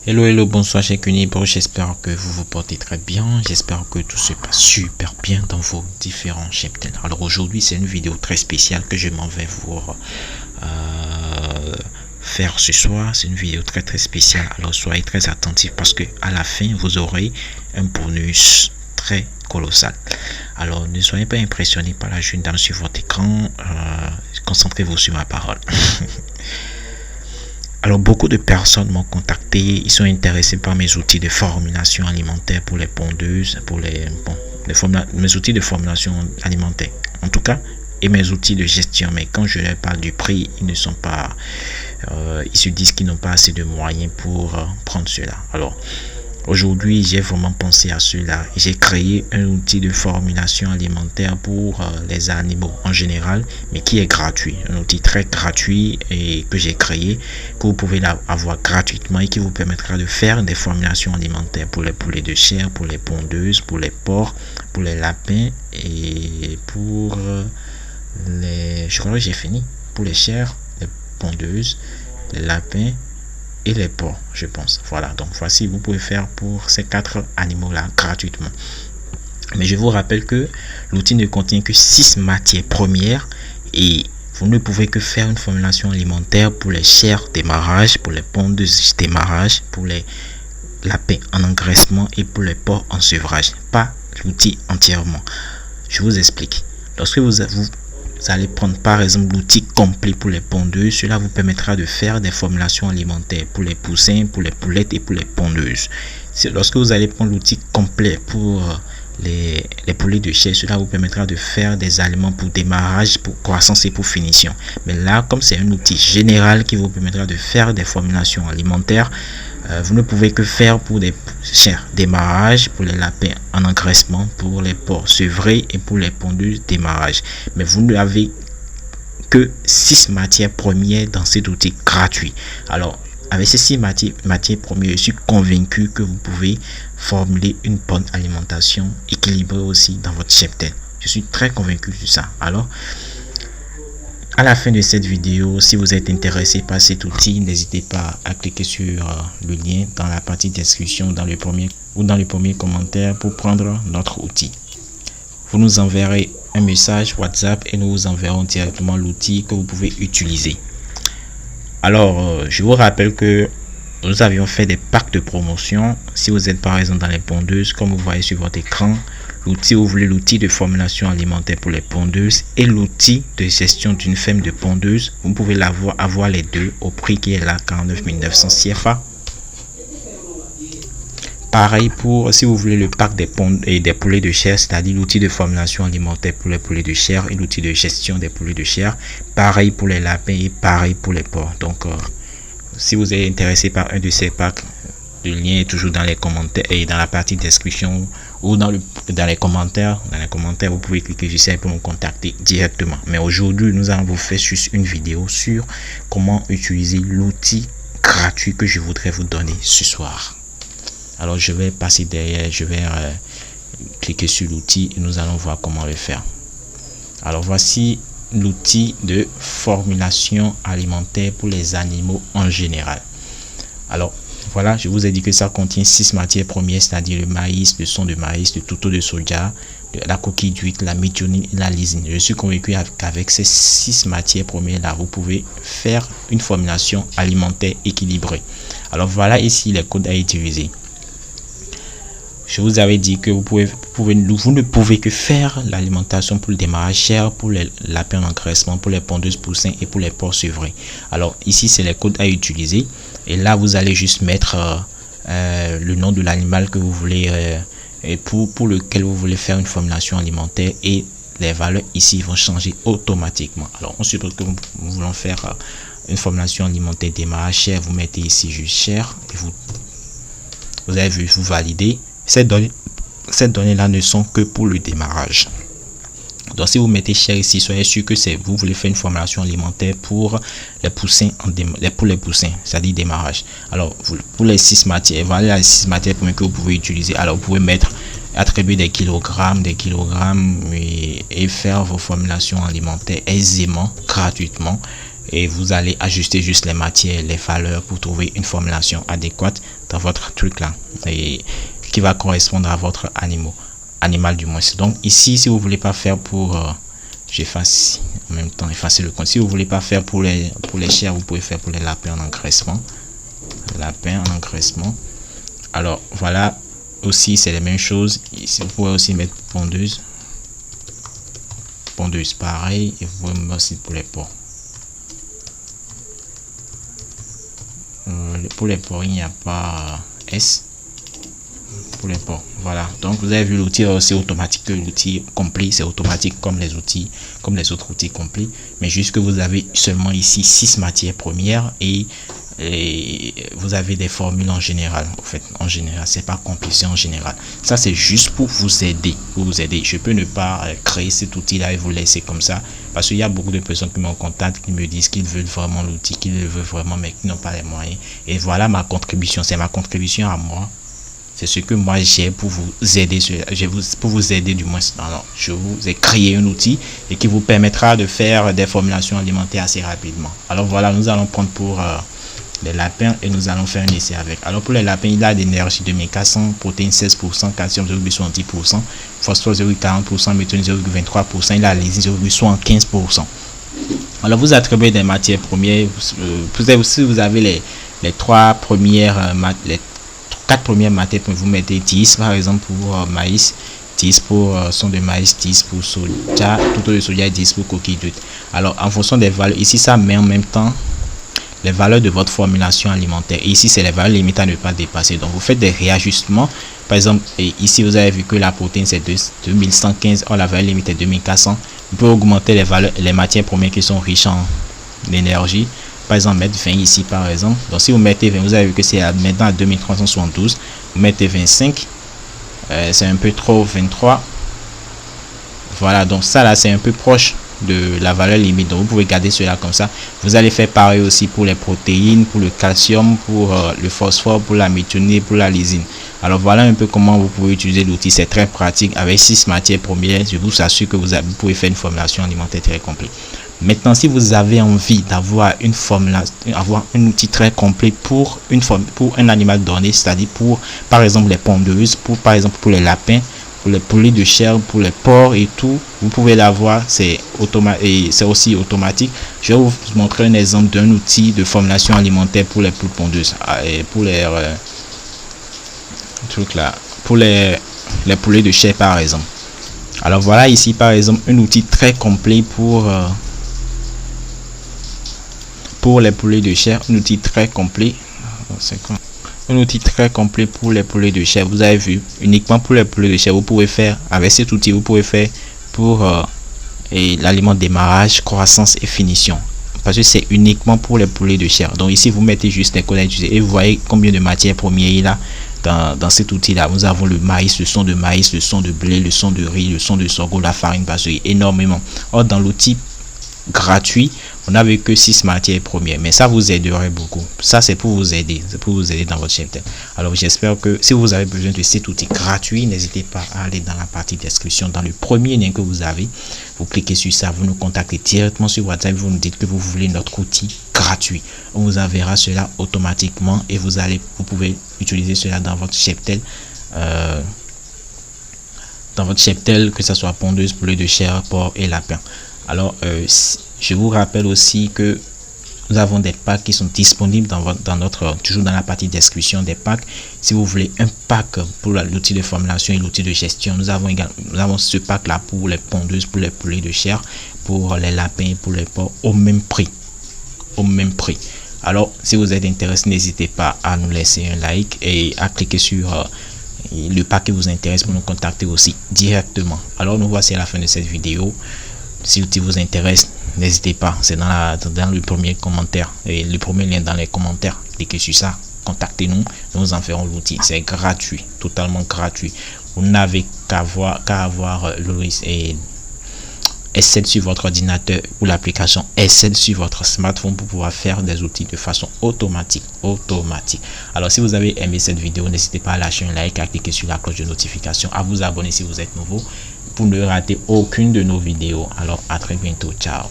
Hello, bonsoir chers Cunibro, j'espère que vous vous portez très bien, j'espère que tout se passe super bien dans vos différents cheptels. Alors aujourd'hui c'est une vidéo très spéciale que je m'en vais vous faire ce soir. C'est une vidéo très spéciale, alors soyez très attentifs parce que à la fin vous aurez un bonus très colossal. Alors ne soyez pas impressionnés par la jeune dame sur votre écran, concentrez-vous sur ma parole. Alors beaucoup de personnes m'ont contacté, ils sont intéressés par mes outils de formulation alimentaire pour les pondeuses, pour mes outils de formulation alimentaire en tout cas, et mes outils de gestion. Mais quand je leur parle du prix, ils ne sont pas, ils se disent qu'ils n'ont pas assez de moyens pour prendre cela. Alors aujourd'hui, j'ai vraiment pensé à cela. J'ai créé un outil de formulation alimentaire pour les animaux en général, mais qui est gratuit. Un outil très gratuit et que j'ai créé, que vous pouvez avoir gratuitement et qui vous permettra de faire des formulations alimentaires pour les poulets de chair, pour les pondeuses, pour les porcs, pour les lapins et pour les... Je crois que j'ai fini. Pour les chairs, les pondeuses, les lapins et les porcs, je pense. Voilà, donc voici, vous pouvez faire pour ces 4 animaux là gratuitement. Mais je vous rappelle que l'outil ne contient que 6 matières premières et vous ne pouvez que faire une formulation alimentaire pour les chairs démarrage, pour les pondeuses démarrage, pour les lapins en engraissement et pour les porcs en sevrage, pas l'outil entièrement. Je vous explique. Lorsque vous allez prendre par exemple l'outil complet pour les pondeuses, cela vous permettra de faire des formulations alimentaires pour les poussins, pour les poulettes et pour les pondeuses. Lorsque vous allez prendre l'outil complet pour les poulets de chair, cela vous permettra de faire des aliments pour démarrage, pour croissance et pour finition. Mais là, comme c'est un outil général qui vous permettra de faire des formulations alimentaires, vous ne pouvez que faire pour des chairs démarrage, pour les lapins en engraissement, pour les porcs sevrés et pour les pondeuses démarrage. Mais vous n'avez que 6 matières premières dans cet outil gratuit. Alors, avec ces 6 matières premières, je suis convaincu que vous pouvez formuler une bonne alimentation équilibrée aussi dans votre cheptel. Je suis très convaincu de ça. Alors, à la fin de cette vidéo, si vous êtes intéressé par cet outil, n'hésitez pas à cliquer sur le lien dans la partie description dans le premier commentaire pour prendre notre outil. Vous nous enverrez un message WhatsApp et nous vous enverrons directement l'outil que vous pouvez utiliser. Alors, je vous rappelle que nous avions fait des packs de promotion. Si vous êtes par exemple dans les pondeuses, comme vous voyez sur votre écran, l'outil, vous voulez l'outil de formulation alimentaire pour les pondeuses et l'outil de gestion d'une ferme de pondeuses, vous pouvez avoir les deux au prix qui est là, 49 900 CFA. Pareil pour si vous voulez le pack des poulets de chair, c'est-à-dire l'outil de formulation alimentaire pour les poulets de chair et l'outil de gestion des poulets de chair. Pareil pour les lapins et pareil pour les porcs. Donc, si vous êtes intéressé par un de ces packs, le lien est toujours dans les commentaires et dans la partie description ou dans les commentaires. Dans les commentaires, vous pouvez cliquer sur ça pour me contacter directement. Mais aujourd'hui, nous allons vous faire juste une vidéo sur comment utiliser l'outil gratuit que je voudrais vous donner ce soir. Alors, je vais passer derrière, je vais cliquer sur l'outil et nous allons voir comment le faire. Alors, voici l'outil de formulation alimentaire pour les animaux en général. Alors, voilà, je vous ai dit que ça contient 6 matières premières, c'est-à-dire le maïs, le son de maïs, le touto de soja, la coquille d'huître, la méthionine et la lysine. Je suis convaincu qu'avec ces 6 matières premières-là, vous pouvez faire une formulation alimentaire équilibrée. Alors, voilà ici les codes à utiliser. Je vous avais dit que vous ne pouvez que faire l'alimentation pour le démarrage chair, pour les lapins en engraissement, pour les pondeuses poussins et pour les porcs sevrés. Alors ici, c'est les codes à utiliser. Et là, vous allez juste mettre le nom de l'animal que vous voulez et pour lequel vous voulez faire une formulation alimentaire et les valeurs ici vont changer automatiquement. Alors, on suppose que nous voulons faire une formulation alimentaire démarrage chair. Vous mettez ici juste chair et vous avez vu, vous validez. Ces données-là ne sont que pour le démarrage. Donc, si vous mettez chair ici, soyez sûr que vous voulez faire une formulation alimentaire pour les poussins, pour les poussins, c'est-à-dire démarrage. Alors, pour les 6 matières, voilà les 6 matières que vous pouvez utiliser. Alors, vous pouvez attribuer des kilogrammes et faire vos formulations alimentaires aisément, gratuitement. et vous allez ajuster juste les matières, les valeurs pour trouver une formulation adéquate dans votre truc là et qui va correspondre à votre animal du moins. Donc ici, si vous voulez pas faire pour j'efface en même temps effacer le compte. Si vous voulez pas faire pour les chairs, vous pouvez faire pour les lapins en engraissement. Lapin en engraissement. Alors voilà, aussi c'est la même chose. Ici vous pouvez aussi mettre pondeuse pareil, et vous pouvez mettre aussi pour les porcs. Pour les porcs il n'y a pas S pour les porcs. Voilà, donc vous avez vu l'outil c'est automatique. L'outil complet c'est automatique comme les autres outils complets, mais juste que vous avez seulement ici 6 matières premières et vous avez des formules en général. En fait, en général, c'est pas compliqué en général. Ça, c'est juste pour vous aider. Je peux ne pas créer cet outil-là et vous laisser comme ça. Parce qu'il y a beaucoup de personnes qui me contactent, qui me disent qu'ils veulent vraiment l'outil, qu'ils le veulent vraiment, mais qui n'ont pas les moyens. Et voilà ma contribution. C'est ma contribution à moi. C'est ce que moi j'ai pour vous aider. Pour vous aider du moins. Alors, je vous ai créé un outil et qui vous permettra de faire des formulations alimentaires assez rapidement. Alors voilà, nous allons prendre pour les lapins et nous allons faire un essai avec. Alors pour les lapins, il a d'énergie 2400, protéines 16%, calcium 0,70%, phosphore 0,40%, méthionine 0,23%, il a lysine 0,75%. Alors vous attribuez des matières premières. Si vous avez les 4 premières matières, vous mettez 10 par exemple pour maïs, 10 pour son de maïs, 10 pour soja, tout de soja, 10 pour coquille d'huile. Alors en fonction des valeurs, ici ça met en même temps les valeurs de votre formulation alimentaire. Et ici, c'est les valeurs limites à ne pas dépasser. Donc, vous faites des réajustements. Par exemple, et ici, vous avez vu que la protéine, c'est 2115. Or, la valeur limite est 2400. Vous pouvez augmenter les valeurs, les matières premières qui sont riches en énergie. Par exemple, mettre 20 ici, par exemple. Donc, si vous mettez 20, vous avez vu que c'est maintenant à 2372. Vous mettez 25. C'est un peu trop, 23. Voilà, donc ça, là, c'est un peu proche de la valeur limite. Donc vous pouvez garder cela comme ça. Vous allez faire pareil aussi pour les protéines, pour le calcium, pour le phosphore, pour la méthionine, pour la lysine. Alors voilà un peu comment vous pouvez utiliser l'outil. C'est très pratique. Avec 6 matières premières, je vous assure que vous pouvez faire une formulation alimentaire très complète. Maintenant, si vous avez envie d'avoir une formulation, avoir un outil très complet pour un animal donné, c'est-à-dire pour par exemple les pondeuses, par exemple pour les lapins, pour les poulets de chair, pour les porcs et tout, vous pouvez l'avoir. C'est aussi automatique. Je vais vous montrer un exemple d'un outil de formulation alimentaire pour les poules pondeuses et pour les trucs là, pour les poulets de chair par exemple. Alors voilà ici par exemple un outil très complet pour les poulets de chair, un outil très complet. Un outil très complet pour les poulets de chair. Vous avez vu, uniquement pour les poulets de chair, vous pouvez faire avec cet outil, vous pouvez faire pour l'aliment démarrage, croissance et finition. Parce que c'est uniquement pour les poulets de chair. Donc ici, vous mettez juste les codes et vous voyez combien de matières premières il a dans cet outil là. Nous avons le maïs, le son de maïs, le son de blé, le son de riz, le son de sorgho, la farine, parce qu'il y a énormément. Or dans l'outil gratuit, on n'avait que 6 matières premières, mais ça vous aiderait beaucoup. Ça c'est pour vous aider, dans votre cheptel. Alors j'espère que si vous avez besoin de cet outil gratuit, n'hésitez pas à aller dans la partie description, dans le premier lien que vous avez, vous cliquez sur ça, vous nous contactez directement sur WhatsApp, vous nous dites que vous voulez notre outil gratuit. On vous enverra cela automatiquement et vous pouvez utiliser cela dans votre cheptel. Que ce soit pondeuse, poulet de chair, porc et lapin. Alors je vous rappelle aussi que nous avons des packs qui sont disponibles toujours dans la partie description des packs. Si vous voulez un pack pour l'outil de formulation et l'outil de gestion, nous avons ce pack là pour les pondeuses, pour les poulets de chair, pour les lapins et pour les porcs au même prix. Alors si vous êtes intéressé, n'hésitez pas à nous laisser un like et à cliquer sur le pack qui vous intéresse pour nous contacter aussi directement. Alors nous voici à la fin de cette vidéo. Si l'outil vous intéresse, n'hésitez pas, c'est dans le premier commentaire et le premier lien dans les commentaires. Cliquez sur ça, contactez-nous, nous en ferons l'outil. C'est gratuit, totalement gratuit. Vous n'avez qu'à avoir le et Excel sur votre ordinateur ou l'application Excel sur votre smartphone pour pouvoir faire des outils de façon automatique. Alors si vous avez aimé cette vidéo, n'hésitez pas à lâcher un like, à cliquer sur la cloche de notification, à vous abonner si vous êtes nouveau pour ne rater aucune de nos vidéos. Alors à très bientôt, ciao.